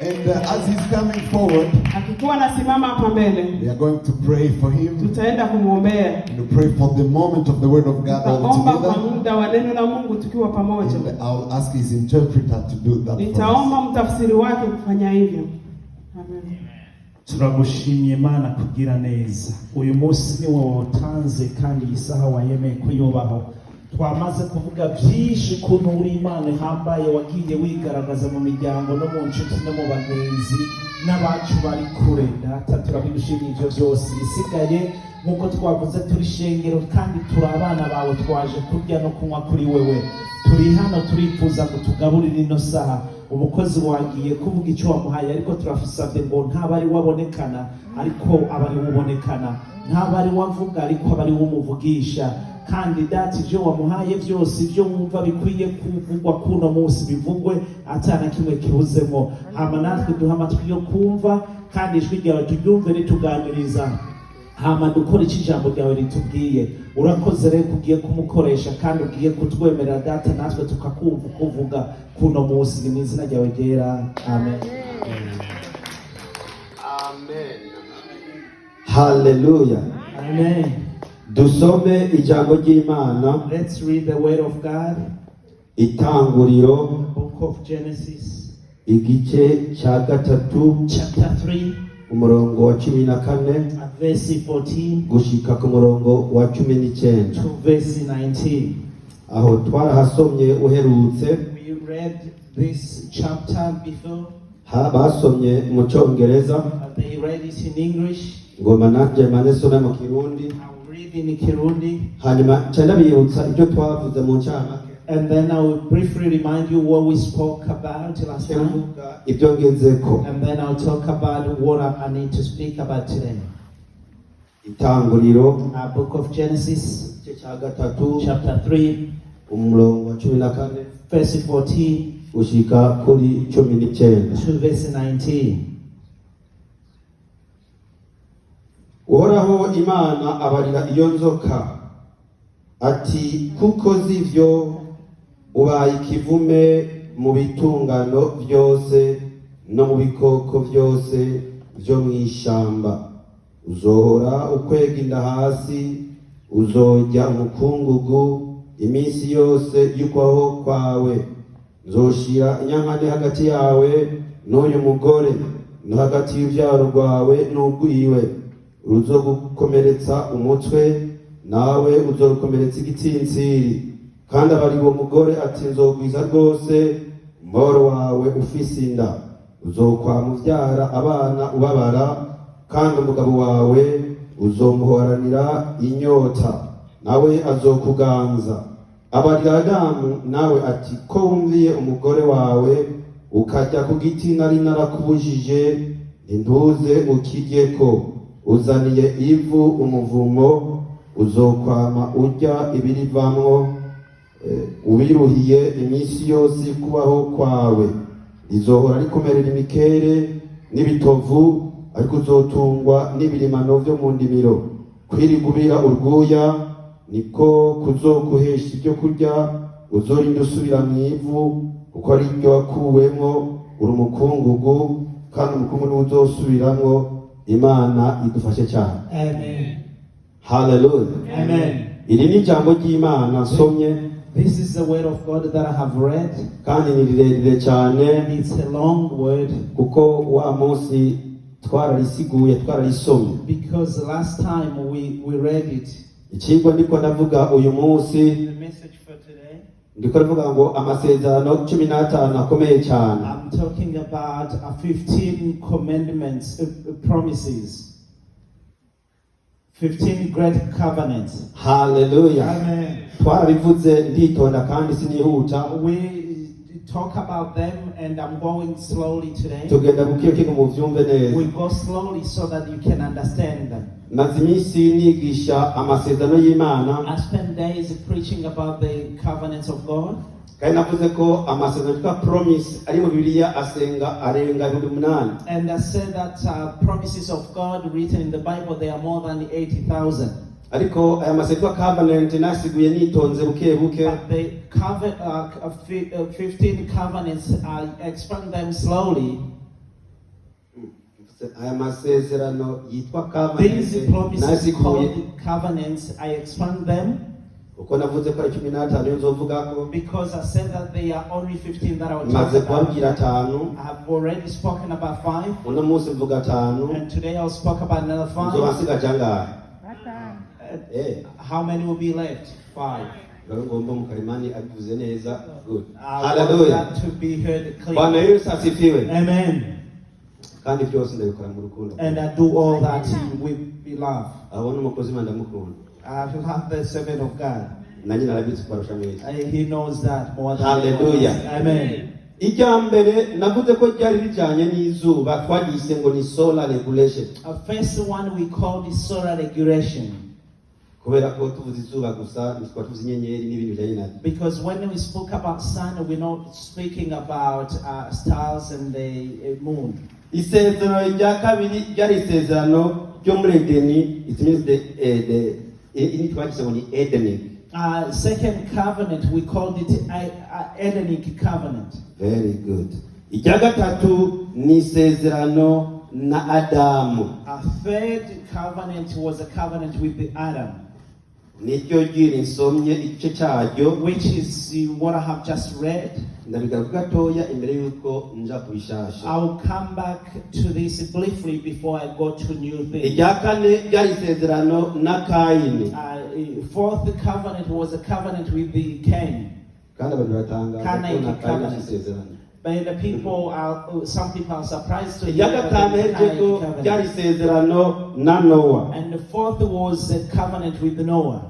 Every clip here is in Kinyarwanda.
And as he's coming forward, akikuwa anasimama hapa mbele, we are going to pray for him. tutaenda kumwombea. And to pray for the moment of the word of God all Tutaomba kwa together. muda wa neno la Mungu tukiwa pamoja. And I'll ask his interpreter to do that for us. Nitaomba mtafsiri wake kufanya hivyo. Amen. Turagushimye Imana kugira neza. Uyu munsi ni wowe watanze kandi isaha wayemeye kuyubaho. Twamaze kuvuga byinshi kuntu uri Imana ihambaye wagiye wigaragaza mu miryango no mu nshuti no mu bagenzi n'abacu bari kure. Data turabigushimiye ibyo byose. Isigaye nkuko twavuze turi shengero kandi turi abana bawe, twaje kurya no kunywa kuri wewe. Turi hano turifuza ngo tugaburire ino saha. Umukozi wagiye kuvuga icyo wamuhaye, ariko turafisabye ngo ntabari wabonekana ariko abari wubonekana, ntabari wavuga ariko abari wumuvugisha. Kandi dati ibyo wamuhaye byose, ibyo wumva bikwiye kuvugwa kuno munsi bivugwe, atana kimwe kibuzemo. Hama natwe duha amatwi yo kumva, kandi ijwi ryawe turyumve rituganiriza. Hama dukora iki ijambo ryawe ritubwiye. Urakoze rero kugiye kumukoresha kandi ugiye kutwemerera data natwe tukakumva kuvuga kuno munsi. Ni izina ryawe ryera. Amen. Amen. Hallelujah. Amen. Dusome ijambo ry'Imana. Let's read the word of God. Itanguriro, Book of Genesis, igice cya gatatu, chapter 3, umurongo wa 14 verse 14 gushika ku murongo wa 19. to verse 19. Aho twarahasomye uherutse. We read this chapter before. Basomye mu Cyongereza. They read it in English. Ngoma nanje manesoma mu Kirundi. I'll read in Kirundi. Hanyuma cyane biyibutsa ibyo twavuze mu ncamake. And then I will briefly remind you what we spoke about last time. Ibyo ngezeko. And then I'll talk about what I need to speak about today. Itanguriro, Book of Genesis, igice cya gatatu, chapter 3, umurongo wa 14 verse 14 gushika kuri 19. to verse 19. Uhoraho Imana abarira iyo nzoka ati, kuko zivyo ubaye ikivume mu bitungano byose no mu bikoko byose byo mu ishamba. Uzohora ukwega inda hasi, uzojya umukungugu iminsi yose y'ukwaho kwawe. Nzoshira inyankane hagati yawe n'uyu mugore, no hagati y'urubyaro rwawe n'urwiwe. Ruzogukomeretsa umutwe, nawe uzorukomeretsa igitsintsiri. Kandi abari uwo mugore ati, nzogwiza rwose mboro wawe ufise inda. Uzokwamuvyara abana ubabara, kandi umugabo wawe uzomuhoranira inyota, nawe azokuganza. Abarira Adamu nawe ati, ko wumviye umugore wawe ukajya ku giti nari narakubujije, ntuze ukiryeko. Uzaniye ivu umuvumo, uzokwama urya ibirivamwo, ubiruhiye iminsi yose kubaho kwawe. Rizohora rikomerera imikere n'ibitovu, ariko uzotungwa n'ibirimano byo mu ndimiro. Kwirigubira urwuya niko kuzoguhesha ibyo kurya. Uzorinda usubira mu ivu, kuko ari ryo wakuwemo, uri umukungugu, kandi umukungu niwo uzosubiramwo. Imana idufashe cyane. Amen. Hallelujah. Amen. Iri ni ijambo ry'Imana nsomye. This is the word of God that I have read. Kandi ni rirerire cyane. And it's a long word. Kuko wa munsi twararisiguye, twararisomye. Because last time we read it. Ikigwa ndiko ndavuga uyu munsi. The message for today. Ndiko ndavuga ngo amasezerano 15 akomeye cyane. I'm talking about 15 commandments, promises. 15 great covenants. Hallelujah. Amen. Twarabivuze nditonda kandi sinihuta. We talk about them and I'm going slowly today. Tugenda buke mu vyumve neza. We go slowly so that you can understand them. Nazimisi nigisha amasezerano y'Imana. I spend days preaching about the covenants of God. Kandi navuze ko amasezerano twa promise ari mu Bibiliya arenga 8,000. And I said that promises of God written in the Bible, they are more than 80,000. Ariko aya masezerano covenant nasiguye nitonze buke buke. But the 15 covenants, I expand them slowly. aya masezerano yitwa These covenant promises nazikuye called covenants, I expand them uko navuze ko ari 15 nzovugako because I said that they are only 15 that I will talk maze about. kubabwira 5 I have already spoken about 5, uno munsi mvuga 5 and today I'll speak about another 5. nzobasiga jangahe How many will be left? 5. ngomba mukarimani abivuze neza. Good. I want Hallelujah. that to be heard Bwana clearly. Yesu asifiwe. Amen. Kandi byose ndabikora mu rukundo. And I do all that with love. abona umukozi w'Imana ndamukunda. I have the servant of God. nanjye narabitse kurusha mwese. He knows that more than Hallelujah. Amen. ijya mbere navuze ko ryari rijyanye n'izuba twagise ngo ni solar regulation. First one we call the solar regulation. kubera ko tuvuze izuba gusa ntitwa tuvuze inyenyeri n'ibintu bijyanye nabyo. Because when we spoke about sun, we're not speaking about stars and the moon. Isezerano rya kabiri ryari isezerano ryo muri Edeni. It means ini twagise ngo ni Edenic. Second covenant, we called it Edenic covenant. Very good. Ijya gatatu ni isezerano na Adamu. Our third covenant was a covenant with Adam, nicyo ryiri nsomye igice cyaryo, which is what I have just read. ndabigaruka gatoya imbere yuko nja kubishasha. I will come back to this briefly before I go to new things. Ijya kane ryari isezerano na Kayini. Fourth covenant was a covenant with the Cain. kandi abantu batangaza ko na Kayini isezerano. But the people are, some people are surprised to hear Ijya gatanu about the ko Cain covenant. ryari isezerano na Noah. And the fourth was a covenant with Noah.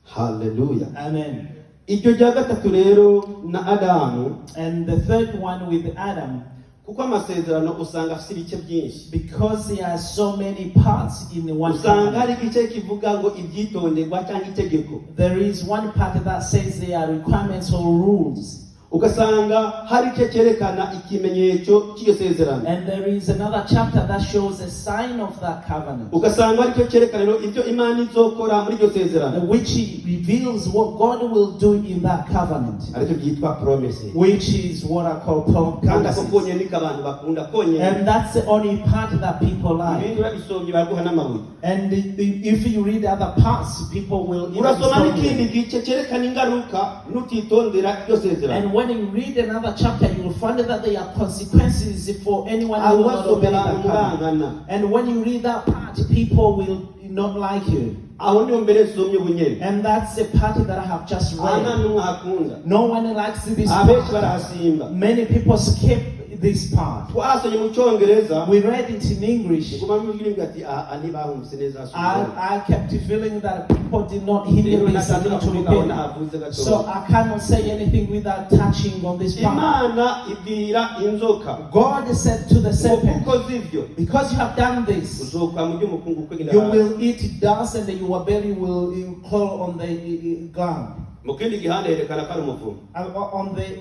Hallelujah. Amen. Icyo rya gatatu rero na Adamu, And the third one with Adam, kuko amasezerano usanga afite ibice byinshi. because there are so many parts in the one Usanga hari covenant. igice kivuga ngo ibyitonderwa cyangwa itegeko. There is one part that says there are requirements or rules. Ugasanga hari icyo cyerekana ikimenyetso cy'iyo sezerano. And there is another chapter that shows a sign of that covenant, Ugasanga hari icyo cyerekana ibyo Imana izokora muri iryo sezerano. which reveals what God will do in that covenant, Aricyo byitwa promise. which is what I call Kandi ako promises. konyine niko abantu bakunda konyine. And that's the only part that people like. Ibindi babisomye baraguha n'amabuye. And if you read other parts, people will even Urasoma stone n'ikindi you. gice cyerekana ingaruka nutitondera iryo sezerano. And when you read another chapter, you will find that there are consequences for anyone who will not obey that covenant. And when you read that part, people will not like you. Aho niho mbere nsomye bunyene. And that's the part that I have just Ana read. n'umwe hakunda. No one likes this Abenshi part. barahasimba. Many people skip this part. Twasomye mu Cyongereza. We read it in English. Nguma mbwira ati ani bahumse neza. I kept feeling that people did not hear this and need to repent. So I cannot say anything without touching on this part. Imana ibwira inzoka. God said to the serpent, Kuko zivyo because you have done this, uzokwa mu by'umukungu kwegenda. you will eat dust and your belly will crawl on the ground. Mu kindi gihande yerekana ko ari umuvumo. On the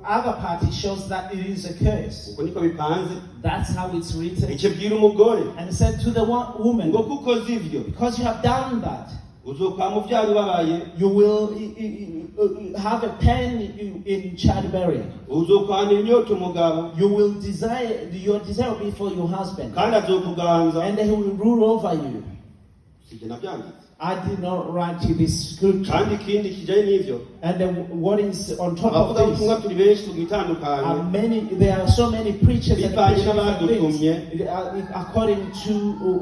other part, it shows that it is a curse. Uko niko bipanze. That's how it's written. Icyo bwira umugore And it said to the woman, ngo kuko zivyo because you have done that, uzokwa mu byaro babaye. you will have a pain in childbearing. Uzokwana inyota umugabo You will desire, your desire will be for your husband, kandi azokuganza. and he will rule over you. Sije nabyanditse. I did not write you this scripture. Kandi ikindi kijanye n'ivyo. And then what is on top Abavuga of ubutumwa this? turi benshi tugitandukanye. There are so many preachers and Bivanye preachers n'abadutumye. according to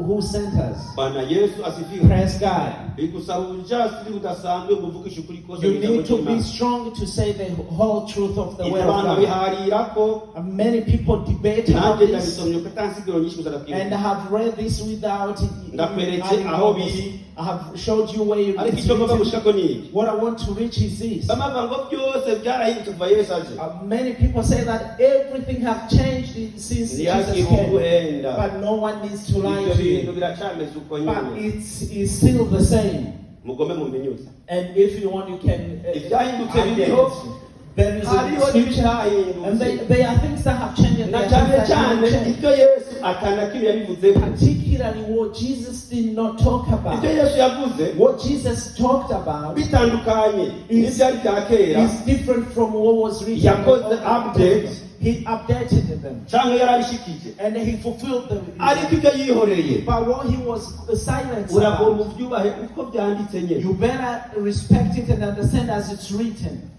who sent us. Bwana Yesu asifiwe. Praise God. Bigusaba ubujasiri budasanzwe kuvugisha ukuri kose. You need to be strong to say the whole truth of the word of Abantu God. biharira ko Many people debate about nanjye this, ndabisomye ko tansigiro nyinshi and I kuzarabwira. have read this without Ndakweretse adding aho notes. biri. I have showed you where you Ariko icyo ngomba read. gushika ko ni iki? What I want to reach is this. Bamavuga ngo byose byarahindutse kuva Yesu aje. Many people say that everything have changed since Jesus came, Ntiyakibuguhenda. but no one needs to lie Ibyo to bintu you. biracameze uko But nyine. it's still the same. Mugome mumenyuze. And if you want, you can. Ibyahindutse add biriho. it. There is a Hariho scripture, and n'ibitahindutse. there are things that have changed. And Na there are cyane things that cyane haven't changed. ibyo Yesu atanakiri yabivuzeho. Particularly what Jesus did not talk about. Ibyo Yesu yavuze What Jesus talked about bitandukanye n'ibyari bya kera. is different from what was written. Yakoze update. He updated them. cyangwa yarabishikije And he fulfilled them. ariko ibyo yihoreye But what he was silent uragomba about, ubyubahe uko byanditse nyine. you better respect it and understand as it's written.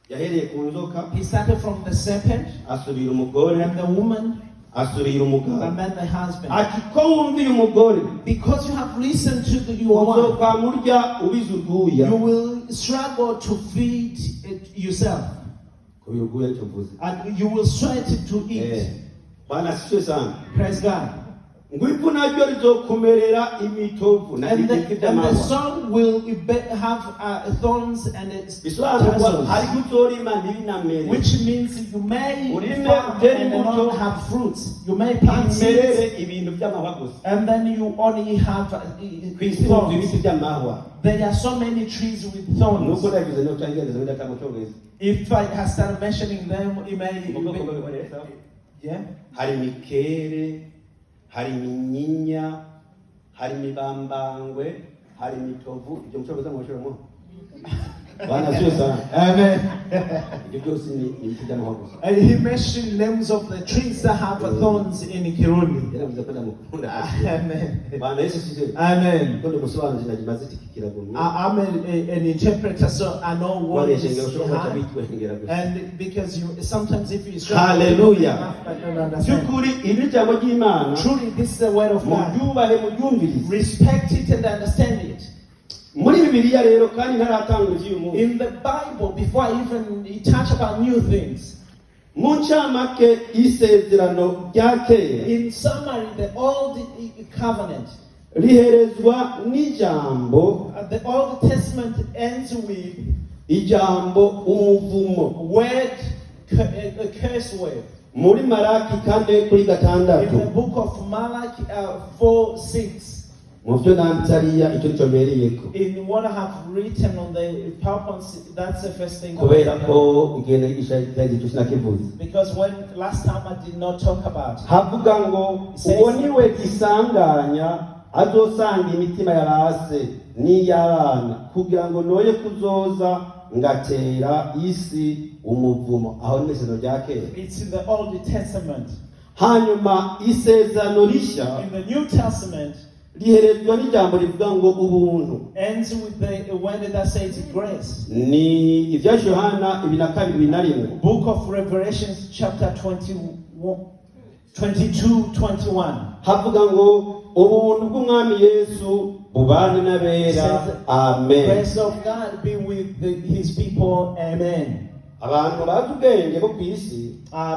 Yahereye ku nzoka He started from the serpent asubira umugore and the woman asubira umugabo and then the husband. ati ko wumviye umugore Because you have listened to your wife, uzokwamurya ubize urwuya you will struggle to feed it yourself. kubira urwuya nicyo mvuze. And you will sweat to eat. Bwana asifiwe sana. Praise God. ngo ivu naryo rizokumerera imitovu na And ibiti the by'amahwa. song will have thorns and it's bisobanurwa tassels, ariko uzorima ntibinamere which means you may Urime farm utera and imbuto, not have fruits. You may plant imerere seeds ibintu by'amahwa gusa and then you only have ku isi huzuye thorns. ibiti by'amahwa. There are so many trees with nuko thorns. nabivuze no cyangeza no ndaka mucyongereza. If I have started mentioning them, it may. Yeah. hari mikere, hari minyinya, hari mibambangwe, hari mitovu. Ibyo mucyongereza mwashoramo. Bwana asifiwe sana. Amen. Ibyo byose ni ibiti by'amahwa gusa. And he mentioned names of the trees that have thorns in Kirundi. yaravuze ko ndamukunda. Amen. Bwana Yesu asifiwe. Amen. Ndio musobanurira nagimaze tikikiragomye. I'm an interpreter, so I know what is behind. And because sometimes if you struggle, Hallelujah. I don't understand. Byukuri iri jambo ry'Imana Truly, this is the word of God. mubyubahe mubyumvirize. Respect it and understand it. Muri Bibiliya rero kandi ntaratanga uyu munsi. In the Bible, before I even touch about new things, mu ncamake y'isezerano rya kera in summary, the Old Covenant, riherezwa n'ijambo the Old Testament ends with ijambo umuvumo word, a curse word. muri Malaki kane kuri In the gatandatu. book of Malachi 4:6. Mu byo nanditse ariya icyo cyomereyeko In what I have written on the PowerPoint, that's the first thing. kubera ko igenda yigisha icyari cyo sinakivuze. Because when last time I did not talk about it. havuga ngo uwo niwe gisanganya azosanga imitima yarase n'iy'abana kugira ngo noye kuzoza ngatera isi umuvumo. Aho ni isezerano rya kera. It's in the Old Testament. hanyuma isezerano rishya In the New Testament, riherezwa n'ijambo rivuga ngo ubuntu. ends with the word that says grace. Ni ibya Yohana 2:21. Book of Revelation, chapter 22:21. havuga ngo ubuntu bw'umwami Yesu bubane n'abera. Amen. Grace of God be with his people. Amen. abantu bazi ubwenge bo ku isi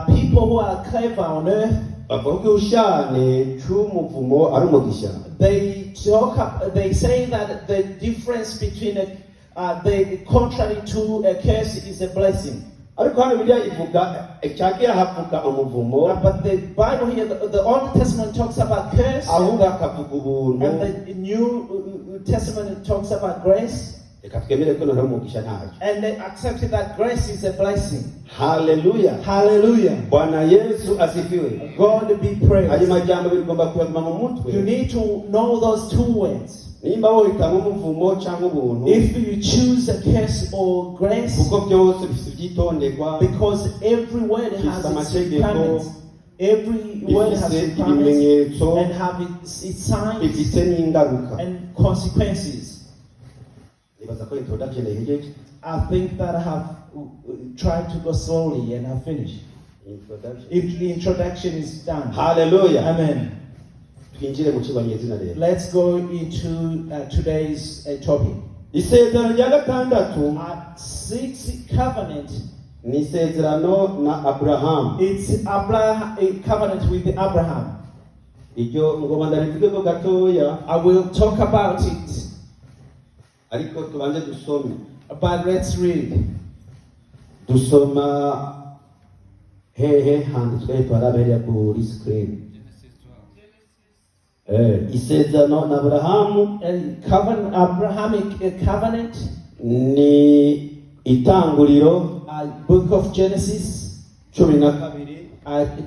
People who are clever on earth, bavuga ko ushane cy'umuvumo ari umugisha. they say that the difference between the contrary to a curse is a blessing. ariko hano Bibiliya ivuga cyakera havuga umuvumo But the Bible here, the Old Testament talks about curse, ahubwo akavuga ubuntu. and the New Testament talks about grace. reka twemere ko noneho umugisha ntacyo. And they accepted that grace is a blessing. Haleluya. Hallelujah. Bwana Yesu asifiwe. God be ayo praised. majambo bigomba kuyaguma mu You mutwe. need to know those two words. nimba wohitamo umuvumo cyangwa ubuntu If you choose a curse or grace, kuko byose bifite ibyitonderwa, because every word has its requirements. Every word has bifite requirements ibimenyetso, and have its signs bifite n'ingaruka. and consequences. nibaza ko introduction yahigeje. I think that I have tried to go slowly and I've finished. Introduction. If the introduction is done. Haleluya. Amen. twinjire mu kibanyezina rero. Let's go into today's topic. Isezerano rya gatandatu Sixth covenant. ni isezerano na Abrahamu. It's Abraham, a covenant with Abraham. iryo ngoma ndarivuge gatoya, I will talk about it, ariko tubanze dusome. but let's read. Dusoma hehe handitswe twarabereye kuri screen. Isezerano na Abrahamu Abrahamic covenant. ni itanguriro Book of Genesis 12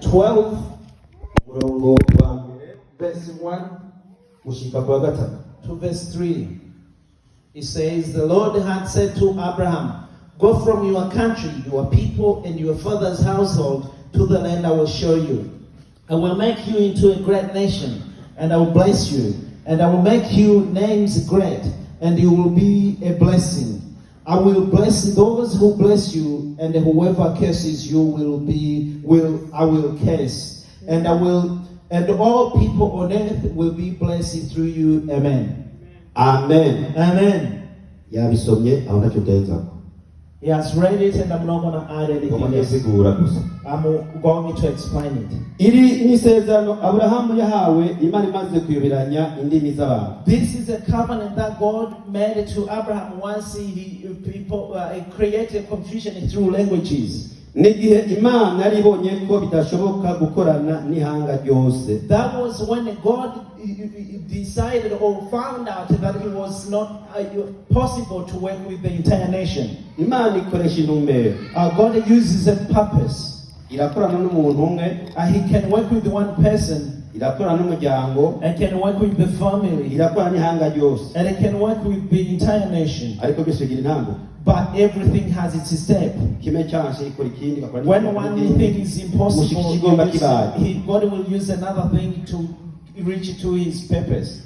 12 umurongo wa mbere verse 1 gushika kwa gatatu. to verse 3. It says, the Lord had said to Abraham, Go from your country, your people, and your father's household to the land I will show you. I will make you into a great nation, and I will bless you, and I will make your names great, and you will be a blessing. I will bless those who bless you, and whoever curses you I will curse. And all people on earth will be blessed through you. Amen. Amen. Amen. Yabisomye aho ntacyo ndenza. He has read it, and I'm not going to add anything else. I'm going to explain it. Iri ni isezerano Aburahamu yahawe Imana imaze kuyoberanya indimi z'abantu. This is a covenant that God made to Abraham once he created confusion through languages. N'igihe Imana yari ibonye ko bidashoboka gukorana n'ihanga ryose. That was when God decided or found out that it was not possible to work with the entire nation. Imana ikoresha intumbero. God uses a purpose. Irakorana n'umuntu umwe. He can work with one person. Irakorana n'umuryango. And can work with the family. Irakorana n'ihanga ryose. And it can work with the entire nation. Ariko byose bigira intango. But everything has its step. When one thing is impossible, God will use another thing to reach to his purpose.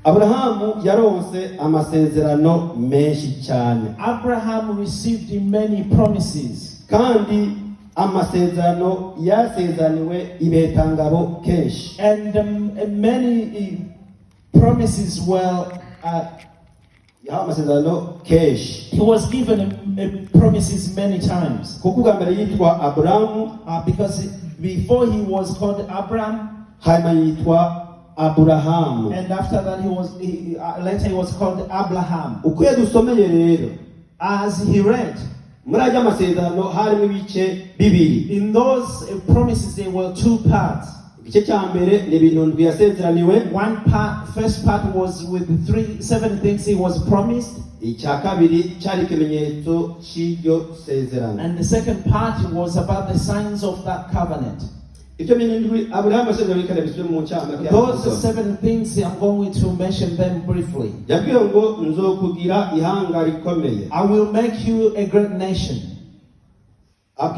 Abrahamu yaronse amasezerano menshi cyane. Abraham received many promises. Kandi amasezerano yasezeraniwe ibetangabo kenshi. And many promises were He was given promises many times. Because before he was called Abraham, and after that later he was called Abraham. As he read, in those promises there were two parts. One part, first part was with 7 things he was promised. And the second part was about the signs of that covenant. Those 7 things, I'm going to mention them briefly. I will make you a great nation. I'll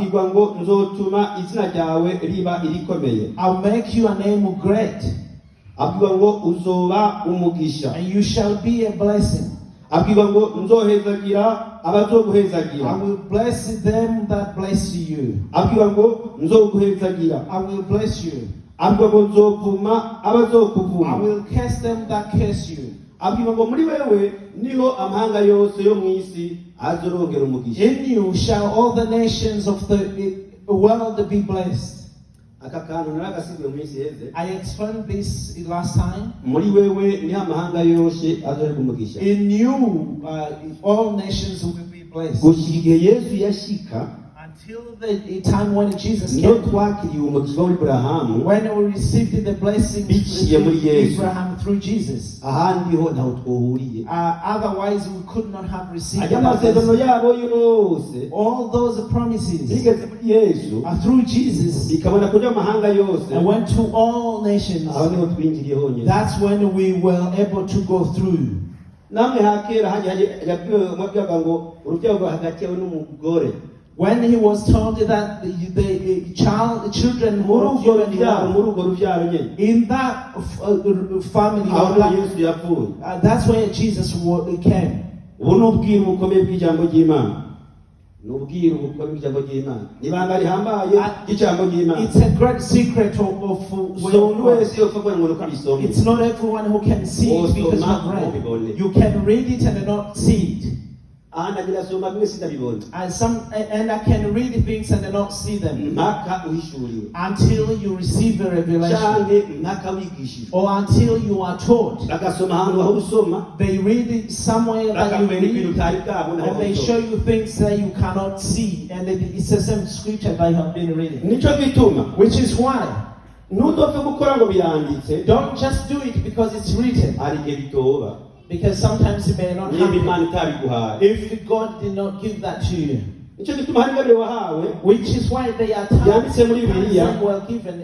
make you a name great. And you shall be a blessing. I will bless them that bless you. I will bless you. I will curse them that curse you. In you shall all the nations of the world be blessed. I explained this last time. In you, all nations will be blessed. Until the time when Jesus came, when we received the blessing of Abraham through Jesus. Otherwise, we could not have received all those promises through Jesus. And went to all nations. That's when we were able to go through. When he was told that the children were in that family, that's where Jesus came. It's a great secret of it's not everyone who can see it because you've read. You can read it and not see it. And I can read things and not see them until you receive a revelation or until you are taught. They read it somewhere that you read and they show you things that you cannot see, and it's the same scripture that you have been reading. Which is why don't just do it because it's written. Because sometimes it may not happen if God did not give that to you. Which is why they are times well given,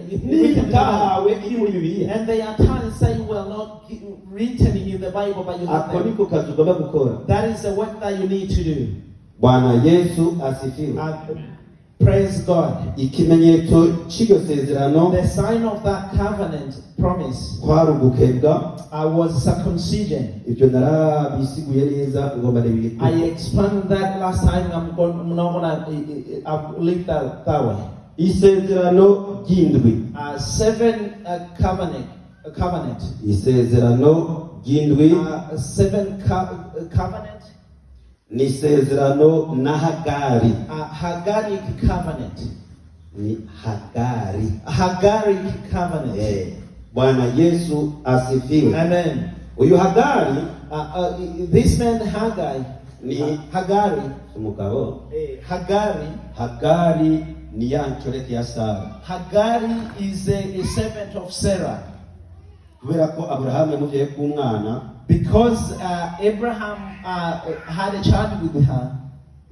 and they are times that were not written in the Bible, but you have them. That is the work that you need to do. Bwana Yesu asifiwe. Praise God. Ikimenyetso cy'iryo sezerano The sign of that covenant promise kwari ugukebwa. was circumcision. Ibyo narabisiguye neza ngomba I nebiri. explained that last time. I'm not gonna I'll leave that way. Isezerano ry'indwi. 7 covenant. Isezerano ry'indwi 7 covenant. ni isezerano na Hagari. Hagaric covenant. Ni Hagari. Hagaric covenant. Bwana Yesu asifiwe. Amen. Uyu Hagari This man Haggai, ni Hagari, umugabo. Hagari, Hagari ni ya ncoreke ya Sara. Hagari is a servant of Sarah. Kubera ko Abrahamu yamuviye ku mwana, Because Abraham had a child with her,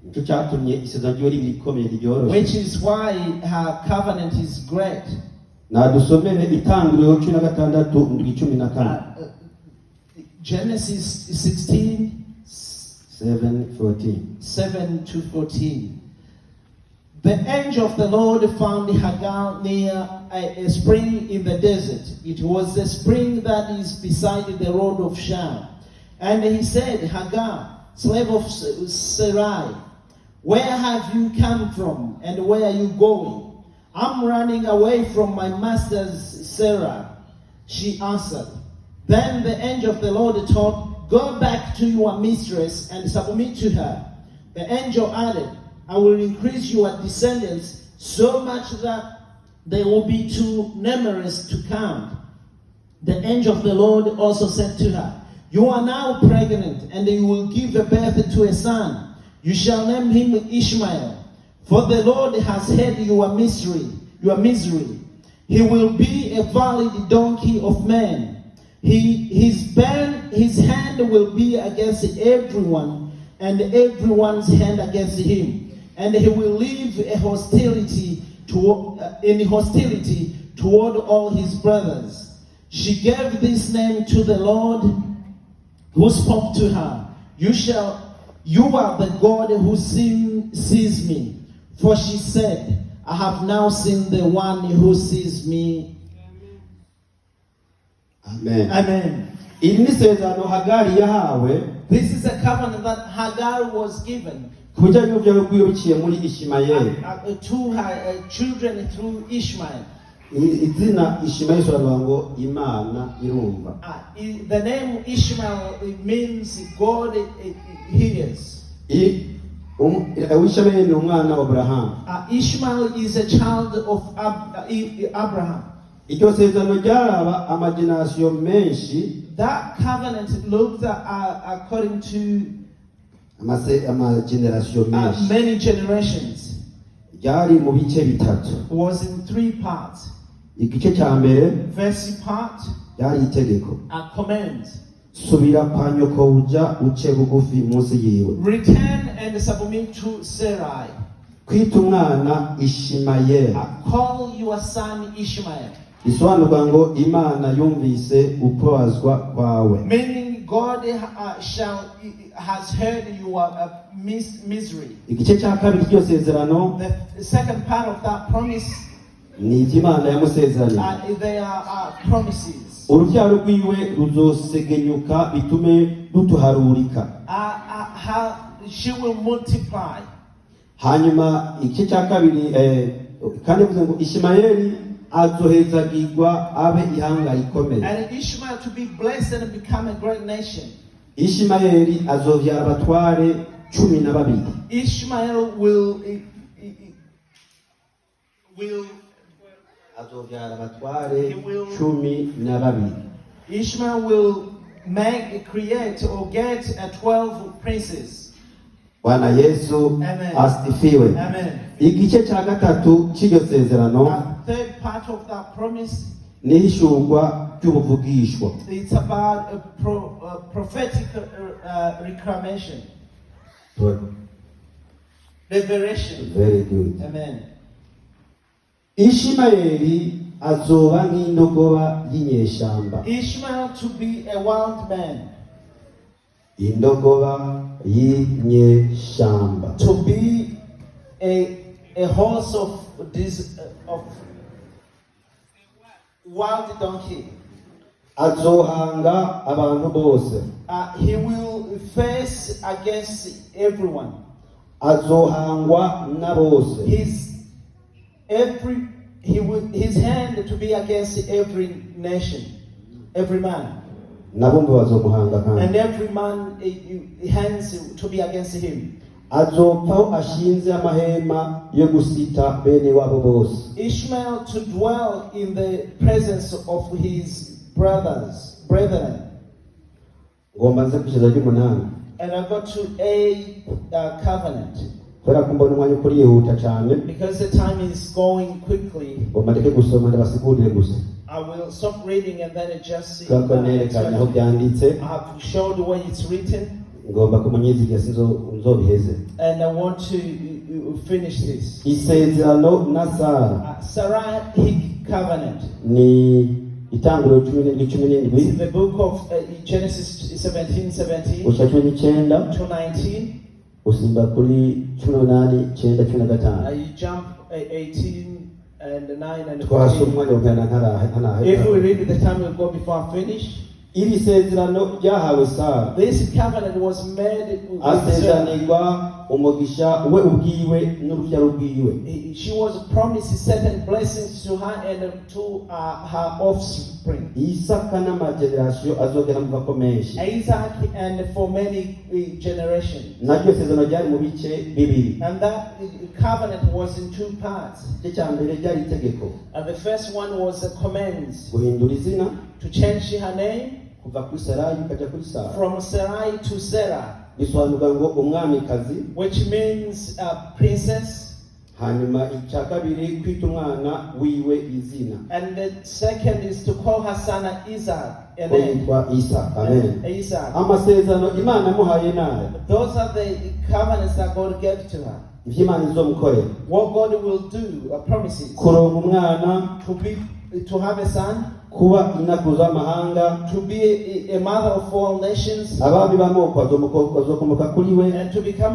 nicyo cyatumye isezerano ryo riba rikomeye ryoroshye. which is why her covenant is great. Nadusomere Itangiriro 16:14. Genesis 16, 7:14. 7 to 14. The angel of the Lord found Hagar near a spring in the desert. It was the spring that is beside the road of Sham. And he said, Hagar, slave of Sarai, where have you come from and where are you going? I'm running away from my master's Sarah. She answered. Then the angel of the Lord told, go back to your mistress and submit to her. The angel added, I will increase your descendants so much that they will be too numerous to count. The angel of the Lord also said to her, you are now pregnant, and you will give birth to a son. You shall name him Ishmael, for the Lord has heard your misery. He will be a valid donkey of men. His hand will be against everyone, and everyone's hand against him. And he will live in hostility toward all his brothers. She gave this name to the Lord who spoke to her. You are the God who sees me. For she said, I have now seen the one who sees me. Amen. Amen. Iri ni isezerano Hagari yahawe This is a covenant that Hagar was given ku bijyanye n'ibyo yakwirukiye muri Ishimayeli. to her children through Ishmael. Izina Ishimayeli sobanura ngo Imana irumva. The name Ishmael, it means God hears. Ishimayeli ni umwana wa Abrahamu. Ishmael is a child of Abraham. Iryo sezerano ryaraba amagenerasiyo menshi. That covenant looked according to amagenerasiyo menshi. Many generations. Ryari mu bice bitatu. Was in 3 parts. Igice cya mbere First part, ryari itegeko. a command. Subira kwa nyoko uja uce bugufi munsi yiwe. Return and submit to Sarai. Kwita umwana Ishimayeli. Call your son Ishmael. Bisobanurwa ngo Imana yumvise upozwa kwawe. Meaning God has heard your misery. Igice cya kabiri cy'iryo sezerano The second part of that promise, ni iby'Imana yamusezeranye. they are promises. Urubyaro rwiwe ruzosegenyuka bitume rutuharurika. She will multiply. Hanyuma igice cya kabiri kandi bivuze ngo Ishimayeli azohezagirwa abe ihanga rikomeye. And Ishmael to be blessed and become a great nation. Ishimayeli azovyara abatware 12. Ishmael will azovyara abatware 12. Ishmael will create or get 12 princes. Bwana Yesu asifiwe. Amen. Igice cya gatatu cy'iryo sezerano The third part of that promise, ni ishurwa ry'ubuvugishwa. it's about a prophetic reclamation. Revelation. Very good. Amen. Ishimayeli azoba nk'indogoba y'inyeshamba. Ishmael to be a wild man. indogoba y'inyeshamba. To be a horse of this of wild donkey. Azohanga abantu bose. He will face against everyone. Azohangwa na bose. His hand to be against every nation, every man. Nabumva bazomuhanga kandi. And every man hands to be against him. Azopfa ashinze amahema yo gusita bene wabo bose. Ishmael to dwell in the presence of his brethren. Ngomba nze kugeza ry'umunani. And I got to a covenant. Kubera ko mbona umwanya ukuri yihuta cyane. Because the time is going quickly. Ngomba ndeke gusoma ndabasigurire gusa. I will stop reading and then just Kako nerekanye aho byanditse. I have to show the way it's written. Ngomba kumunyizigira sinzobiheze. And I want to finish this. Isezerano na Sara. Saraic covenant. Ni Itanguriro 17:17. It's in the book of Genesis 17:17 Uca 19 to 19. usimba kuri 18:9-15. You jump 18 and 9 and Twasoma 14. umwanya ugana ntara. If we read it, the time will go before I finish. Iri sezerano ryahawe Sara. This covenant was made with Sarah. Asezanirwa umugisha we ubwiwe n'urubyaro rwiwe. She was promised certain blessings to her and to her offspring. Isaka n'amagenerasiyo azogera mu bakomeshi. Isaac and for many generations. Naryo sezerano ryari mu bice bibiri. And that covenant was in two parts. Icyambere ryari itegeko. And the first one was a command Guhindura izina to change her name kuva kuri Sarayi ukajya kuri Sara. from Sarai to Sarah, Bisobanurwa ngo umwamikazi. which means princess. Hanyuma icya kabiri kwita umwana wiwe izina. And the second is to call her son Isaac. Ko yitwa Isa. Amen. Isaac. Amasezerano Imana yamuhaye nayo. Those are the covenants that God gave to her. Ivyo Imana izomukorera. What God will do, promises. Kuronka umwana, To have a son, kuba inakuza amahanga, to be a mother of all nations, abami b'amoko bazokomoka kuri we. and to become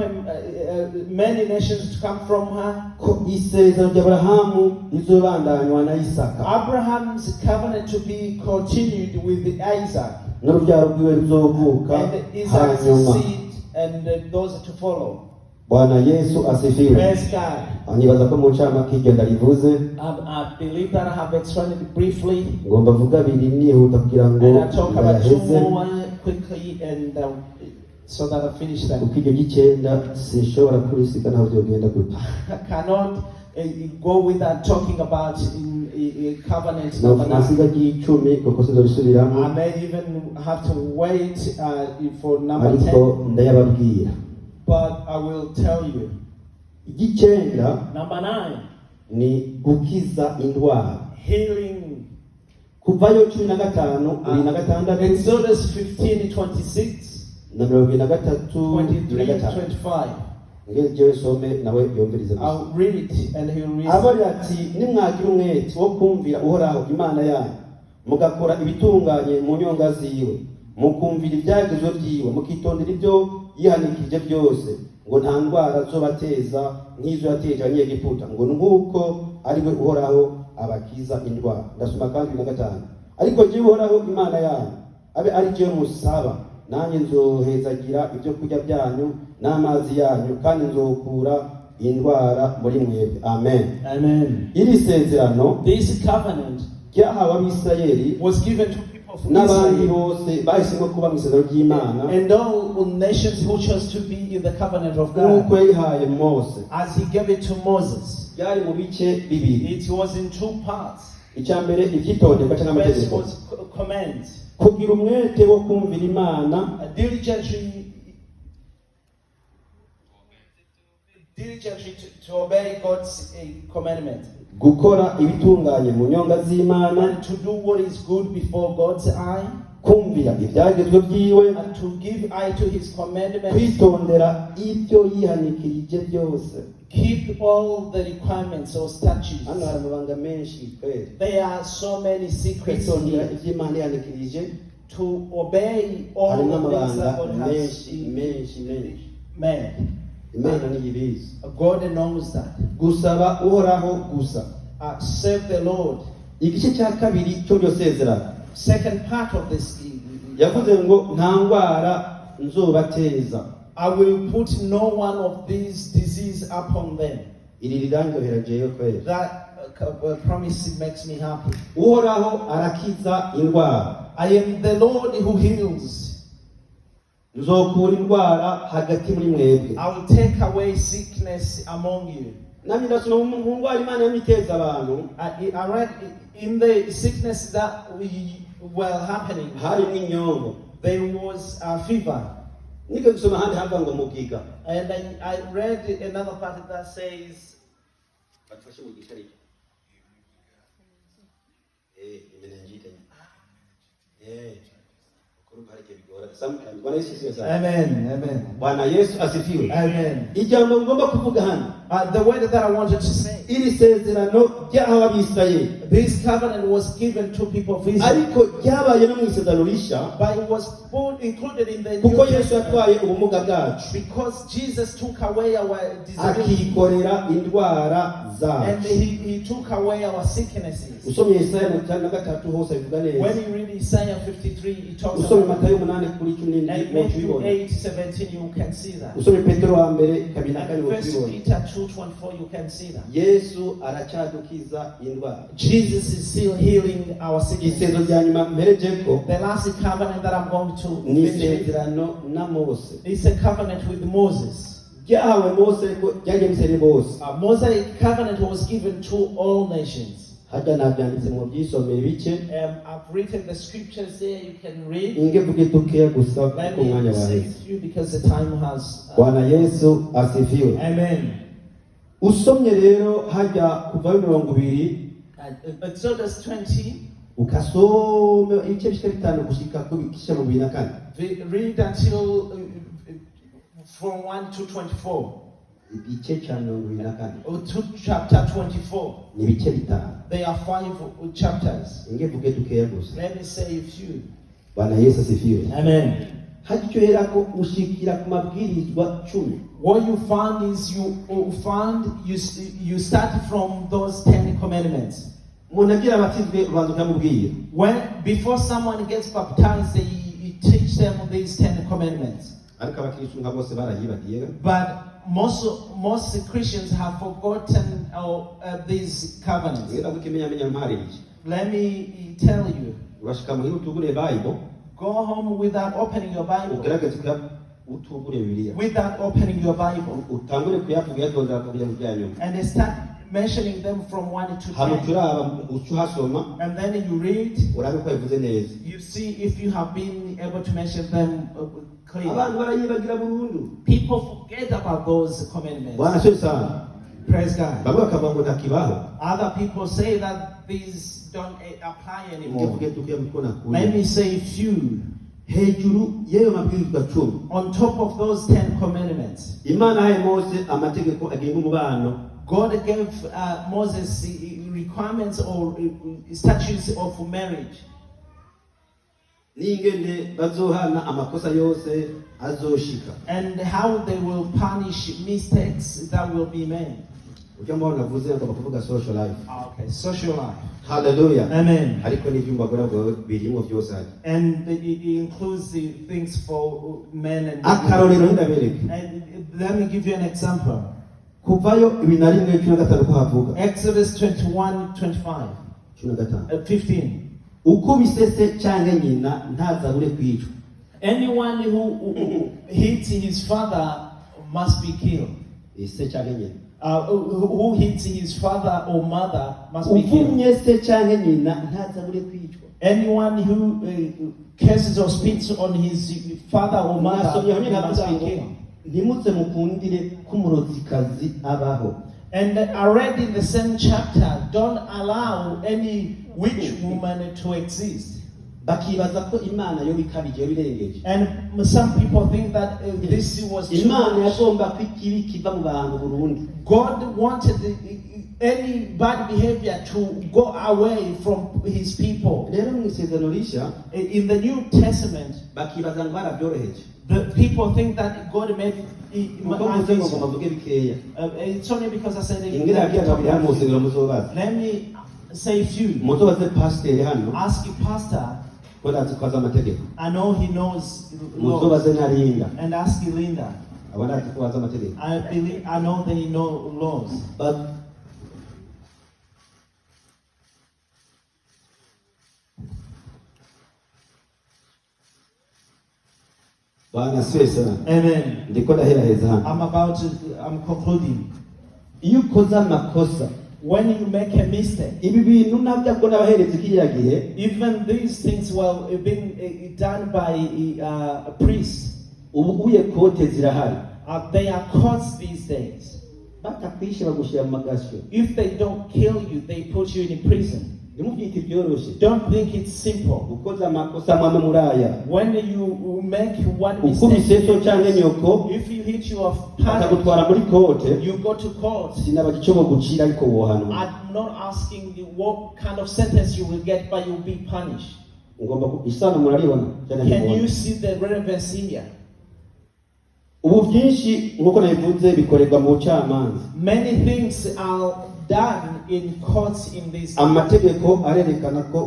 many nations to come from her. Ko isezerano ry'Aburahamu rizobandanywa na Isaka. Abraham's covenant to be continued with Isaac, N'urubyaro rwiwe ruzovuka and Isaac's hanyuma. seed, and those to follow. Bwana Yesu asifiwe. Praise God. Nibaza ko mu ncamake iryo ndarivuze. I believe that I have explained it briefly. Ngomba vuga bibiri nihuta kugira ngo And I talk about two ndayaheze. more quickly, and so that I finish them. Kuko iryo ry'icenda sinshobora kurisiga naho byogenda gute. I cannot go without talking about covenant number 9. Nasiga ry'icumi kuko sinzobisubiramo. I may even have to wait for number Ariko 10, ndayababwira. but I will tell you. Icyenda Number 9, ni gukiza indwara. healing. Kuvayo 15:26 Exodus 15:26, na 23:25. 23:25. Ngeze jewe some nawe yumvirize gusa. I'll read it and he'll read it. Abari ati nimwagira umwete wo kumvira uhoraho Imana yanyu mugakora ibitunganye mu nyonga ziwe mukumvira ibyagezo byiwe mukitondera ibyo yihanikije byose ngo nta ndwara zobateza nk'izo yateje abanyegiputa ngo nk'uko ari we uhoraho abakiza indwara. Ndasoma kandi 15. Ariko jewe uhoraho Imana yanyu abe ari jewe musaba nanjye nzohezagira ibyo kurya byanyu n'amazi yanyu kandi nzokura indwara muri mwebwe. Amen. Amen. Iri sezerano This covenant ryahawe Abisirayeli was given to people of n'abandi Israel bose bahisemo kuba mu isezerano ry'Imana and all nations who chose to be in the covenant of nk'uko God, yayihaye Mose. as he gave it to Moses. Byari mu bice bibiri. It was in two parts. Icya mbere ibyitonderwa cyangwa First amategeko. was commands, Kugira umwete wo kumvira Imana diligently to obey God's commandment, gukora ibitunganye mu nyonga z'Imana, and to do what is good before God's eye, kumvira ibyagezwe byiwe, and to give eye to his commandments, kwitondera ibyo yihanikirije byose. keep all the requirements or statutes. Hano hari amabanga menshi kweli. There are so many secrets Kwitondera here. ibyo Imana yihanikirije to obey all harimo the things that amabanga God has menshi made. imana niyibizi God knows that. gusaba uhoraho gusa Serve the Lord. igice cya kabiri cyo ryo sezerano Second part of this, yavuze ngo nta ndwara nzobateza I will put no one of these disease upon them. iri riranyohera jewe kweli That promise makes me happy. uhoraho arakiza indwara I am the Lord who heals. nzokura indwara hagati muri mwebwe I will take away sickness among you. nami ndasoma mu ndwara imana yamiteza abantu I read in the sickness that were happening, harimo inyongo there was a fever. niko gusoma ahandi havuga ngo mugiga And I read another part that says, batufashe mu gice ariko imenenjite kuruka harike bigora sometimes bwana Yesu asifiwe sana Amen, amen, bwana Yesu asifiwe amen. ijambo ngomba kuvuga hano The word that I wanted to say, iri sezerano ryahawe abisirayeli this covenant was given to people of Israel, ariko ryabaye no mu isezerano rishya but it was included in the kuko New Yesu Testament yatwaye ubumuga bwacu because Jesus took away our diseases akikorera indwara and zacu he took away our sicknesses. usomye Yesaya 53 hose bivuga neza When you read Isaiah 53, it talks usomye about, Matayo 8 kuri 17 and Matthew 8:17, you can see that. usomye Petero wa mbere 2:4 And 1 ubibona Peter 2:24, you can see that. Yesu aracyadukiza indwara Jesus is still healing our isezo sicknesses. rya nyuma mperejeko The last covenant that I'm going to ni finish with isezerano na Mose is a covenant with Moses. ryahawe Mose ariko ryagiye miseri bose Mosaic covenant was given to all nations. hajya nabyanditse mu byisomeye bice I've written the scriptures there, you can read. ingevuge tukeya gusa Let ku mwanya me wawe say a few because the time has. Bwana Yesu asifiwe Amen. usomye rero hajya kuva 20 Exodus 20, ukasoma ibice bishika bitanu gushika ku bikisha mu 24 read until from 1 to 24. igice cya 24 Or to chapter 24. ni ibice bitanu There are 5 chapters. ingevuge tukeya gusa Let me say a few. Bwana Yesu asifiwe Amen. hacyoherako ushikira ku mabwirizwa 10 What you find is you start from those 10 commandments. umuntu agira abatizwe ubanza ukamubwira Before someone gets baptized, you teach them these 10 commandments. ariko abakristo nka bose barayibagiye But most Christians have forgotten these covenants. ngenda kukimenyamenya mpariye Let me tell you. urashika muhira utugure Bible Go home without opening your Bible. ugerageze kuya utugure Bibiliya Without opening your Bible. utangure kuyavuga yatondera kugira ngo byanyu And they start mentioning them from 1 to hano 10. turaba ucuhasoma And then you read. urabe ko yavuze neza You see if you have been able to mention them clearly. abantu barayibagira burundu People forget about those commandments. Bwana sio sana Praise God. bamwe bakavuga ngo ntakibaho Other people say that these don't apply anymore. ngevuge tukiya mukona Let kuri me say a few. hejuru yeyo mabwirizwa 10 On top of those 10 commandments, Imana haye Mose amategeko agenga umubano God gave Moses requirements or statutes of marriage. n'ingene bazohana amakosa yose azoshika And how they will punish mistakes that will be made. ujya mbona navuze ngo bakuvuga social life Okay, social life. hallelujah Amen. ariko n'ibyumba gora birimo byose hari And it includes the things for men and akarorero women. ndabereka And let me give you an example. kuvayo 1:15 ko havuga Exodus 21:25, 15. uko bisese cyangwa nyina ntazabure kwicwa Anyone who hits his father must be killed. ise cyangwa nyina Who hits his father or mother must be killed. uvumye se cyangwa nyina ntazabure kwicwa Anyone who curses or spits on his father or mwasomye hamwe mother must navuga be ngo killed. ntimutse mukundire k'umurozikazi abaho And I read in the same chapter, don't allow any witch woman to exist. bakibaza ko imana yo bikabije yo birengeje And some people think that this was too imana much. yagomba ko ikibi kiva mu bantu burundu God wanted any bad behavior to go away from his people. rero mu isezerano rishya In the New Testament, bakibaza ngo barabyoroheje the people think that God made kuko muze ngo muvuge bikeya it's only because I said ingira yakiyaga biri hano mu rusengero muzobaza let me say a few. muzobaze pasiteri hano Ask your pastor. ko ndazi ko azi amategeko I know he knows laws. muzobaze na Linda And ask Linda. abo ndazi ko bazi amategeko I know they know laws. But Bwana swese Amen. ndiko ndaheraheza hano I'm concluding. iyo ukoze amakosa When you make a mistake, ibi bintu nabyo ko n'abaherezi kiriya gihe even these things were being done by a priest. ubu uye kote zirahari They are courts these days. batakwishe bagushyira mu magasyo If they don't kill you, they put you in prison. ntimubyite byoroshye Don't think it's simple. ukoze amakosa amwe muri aya When you make one ukubise so cyangwa mistake, nyoko if you hit your parent, bakagutwara muri kote you go to court. sinabaga icyo bagucira ariko wohanwa I'm not asking you what kind of sentence you will get, but you'll be punished. ngomba isano muraribona cyane Can cyane you see the relevance here? ubu byinshi nk'uko nabivuze bikorerwa mu bucamanza Many things are done in courts in this. amategeko arerekana ko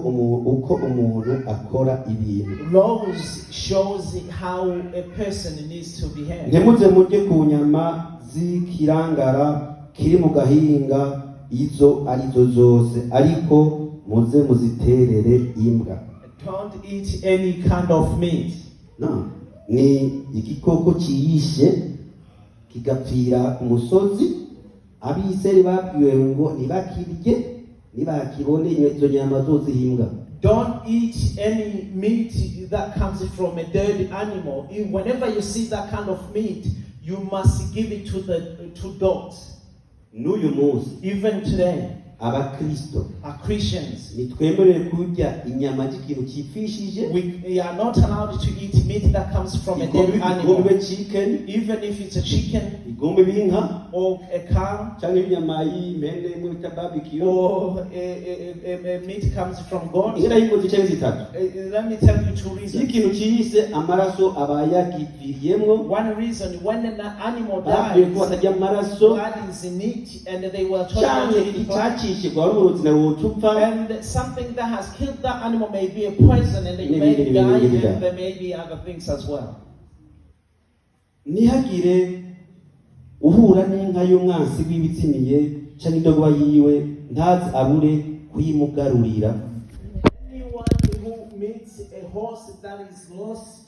uko umuntu akora ibintu Laws shows how a person needs to behave. ntimuze mujye ku nyama z'ikirangara kiri mu gahinga izo arizo zose ariko muze muziterere imbwa Don't eat any kind of meat. no ni igikoko kiyishe kigapfira ku musozi abiseri babwiwe ngo ntibakirye ntibakibone izo nyama zose himbwa Don't eat any meat that comes from a dead animal. Whenever you see that kind of meat, you must give it to dogs. n'uyu munsi Even today, abakristo Christians, nitwemerewe kurya inyama z'ikintu cyifishije we are not allowed to eat meat that comes from a dead animal. igombe chicken Even if it's a chicken igombe b'inka or a cow cyangwa inyama y'imene imwe bita barbecue or a meat comes from goat. ingana y'ingozi cyangwa zitatu Let me tell you two iyo reasons. ikintu cyiyise amaraso aba yagipfiriyemwo One reason, when an animal babwiye ko dies, batajya amaraso blood is in it, and they were told not cyane to eat blood. icyacishirwa wari uruzi na wocupfa And something that has killed that animal may be a poison, and they may die, and there may be other things as well. ntihagire uhura n'inka y'umwansi w'ibitsiniye cyangwa indogoba yiwe ntazi abure kuyimugarurira Anyone who meets a horse that is lost